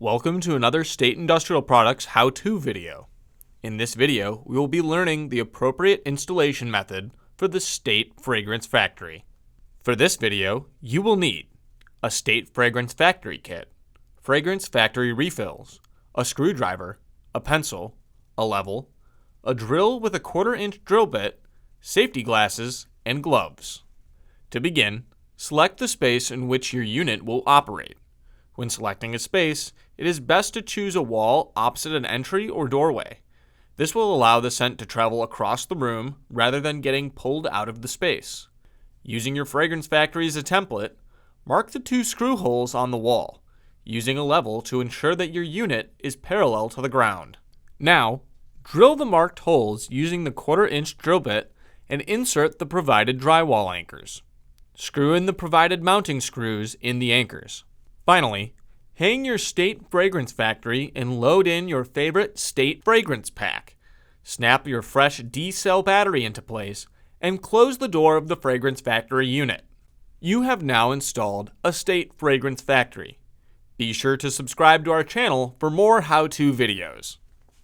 Welcome to another State Industrial Products how-to video. In this video, we will be learning the appropriate installation method for the State Fragrance Factory. For this video, you will need a State Fragrance Factory kit, fragrance factory refills, a screwdriver, a pencil, a level, a drill with a 1/4-inch drill bit, safety glasses, and gloves. To begin, select the space in which your unit will operate. When selecting a space, it is best to choose a wall opposite an entry or doorway. This will allow the scent to travel across the room rather than getting pulled out of the space. Using your fragrance factory as a template, mark the 2 screw holes on the wall, using a level to ensure that your unit is parallel to the ground. Now, drill the marked holes using the 1/4-inch drill bit and insert the provided drywall anchors. Screw in the provided mounting screws in the anchors. Finally, hang your State Fragrance Factory and load in your favorite State Fragrance Pack. Snap your fresh D-cell battery into place and close the door of the Fragrance Factory unit. You have now installed a State Fragrance Factory. Be sure to subscribe to our channel for more how-to videos.